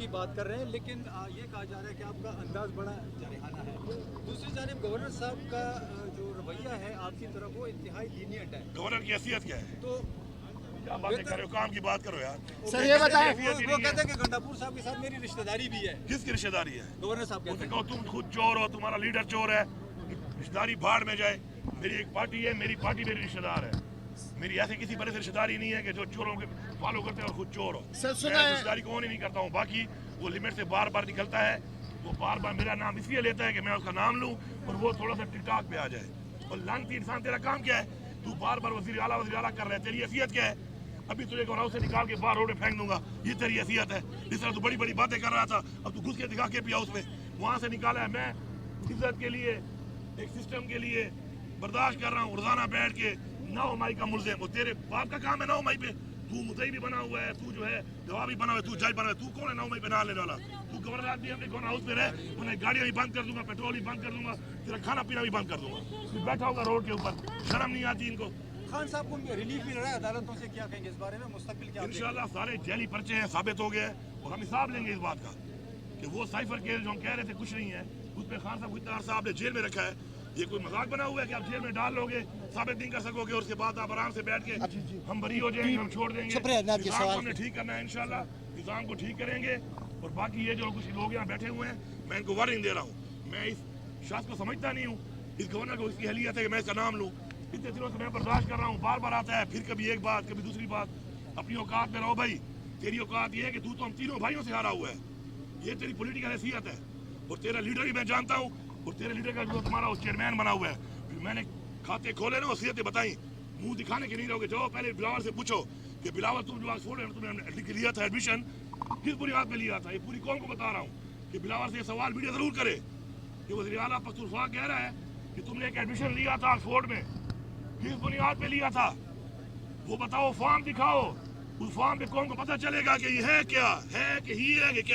کی بات کر رہے ہیں، لیکن یہ کہا جا رہا ہے کہ آپ کا انداز بڑا جارحانہ ہے. دوسری جانب گورنر صاحب کا جو رویہ ہے آپ کی طرف وہ انتہائی لینیئنٹ ہے. گورنر کی حیثیت کیا ہے؟ تو کیا باتیں کر رہے ہو؟ کام کی بات کرو یار. سر یہ بتائیں، وہ کہتے ہیں کہ گنڈاپور صاحب کے ساتھ میری رشتہ داری بھی ہے. کس کی رشتہ داری ہے؟ گورنر صاحب وہ کہتے تو ہیں. کہو تم خود چور ہو، تمہارا لیڈر چور ہے، رشتہ داری بھاڑ میں جائے. میری ایک پارٹی ہے، میری پارٹی میری رشتہ دار ہے. میری ایسی کسی بڑے سے رشتہ داری نہیں ہے کہ جو چوروں کے فالو کرتے ہیں اور خود چور ہو. میں رشتہ داری کون ہی نہیں کرتا ہوں. باقی وہ لمٹ سے بار بار نکلتا ہے. وہ بار بار میرا نام اس لیے لیتا ہے کہ میں اس کا نام لوں اور وہ تھوڑا سا ٹک ٹاک پہ آ جائے. اور لانتی انسان تیرا کام کیا ہے؟ تو بار بار وزیر اعلیٰ کر رہا ہے. تیری حیثیت کیا ہے؟ ابھی تجھے گورنر سے نکال کے باہر روڈ میں پھینک دوں گا. یہ تیری حیثیت ہے؟ اس طرح تو بڑی بڑی باتیں کر رہا تھا، اب تو گھس کے دکھا کے پیا اس میں. وہاں سے نکالا ہے. میں عزت کے لیے ایک سسٹم کے لیے برداشت کر رہا ہوں. روزانہ بیٹھ کے 9 مائی کا ملزم. اور تیرے باپ کا کام ہے 9 مائی پہ. تو مدعی بھی بنا ہوا ہے، تو جو ہے گواہ بھی بنا ہوا ہے، تو جج بنا ہوا ہے. تو کون ہے 9 مائی پہ نہ لینے والا؟ تو گورنر آدمی اپنے گورنر ہاؤس پہ رہے. انہیں گاڑیاں بھی بند کر دوں گا، پیٹرول بھی بند کر دوں گا، تیرا کھانا پینا بھی بند کر دوں گا. پھر بیٹھا ہوگا روڈ کے اوپر. شرم نہیں آتی ان کو. خان صاحب کو ریلیف مل رہا ہے عدالتوں سے، کیا کہیں گے اس بارے میں؟ مستقبل کیا؟ انشاءاللہ سارے جیلی پرچے ہیں، ثابت ہو گئے اور ہم حساب لیں گے اس بات کا کہ وہ سائفر کیس جو ہم کہہ رہے تھے کچھ نہیں ہے، اس پہ خان صاحب کو اتنا عرصہ آپ نے جیل میں رکھا ہے. یہ کوئی مذاق بنا ہوا ہے کہ آپ جیل میں ڈال لو گے، ثابت نہیں کر سکو گے، اور اس کے بعد آپ آرام سے بیٹھ کے ہم بری ہو جائیں گے، ہم چھوڑ دیں گے. نظام کو ہم نے ٹھیک کرنا ہے انشاءاللہ. نظام کو ٹھیک کریں گے. اور باقی یہ جو کچھ لوگ یہاں بیٹھے ہوئے ہیں، میں ان کو وارننگ دے رہا ہوں. میں اس شخص کو سمجھتا نہیں ہوں. اس گورنر کو اس کی اہلیت ہے کہ میں اس کا نام لوں. اتنے دنوں سے میں برداشت کر رہا ہوں. بار بار آتا ہے، پھر کبھی ایک بات، کبھی دوسری بات. اپنی اوقات میں رہو بھائی. تیری اوقات یہ ہے کہ تو ہم تینوں بھائیوں سے ہارا ہوا ہے. یہ تیری پولیٹیکل حیثیت ہے. اور تیرا لیڈر بھی میں جانتا ہوں. اور تیرے لیڈر کا جو تمہارا وہ چیئرمین بنا ہوا ہے. پھر میں نے کھاتے کھولے نا، وصیتیں بتائیں. منہ دکھانے کے نہیں رہو گے. جاؤ پہلے بلاول سے پوچھو کہ بلاول تم جو آکسفورڈ میں تم نے لیا تھا ایڈمیشن، کس بنیاد پہ لیا تھا؟ یہ پوری قوم کو بتا رہا ہوں کہ بلاول سے یہ سوال میڈیا ضرور کرے کہ وزیر اعلیٰ پختونخوا کہہ رہا ہے کہ تم نے ایک ایڈمیشن لیا تھا آکسفورڈ میں، کس بنیاد پہ لیا تھا؟ وہ بتاؤ، فارم دکھاؤ. اس فارم پہ قوم کو پتہ چلے گا کہ یہ ہے کیا ہے، کہ ہی ہے کہ کیا.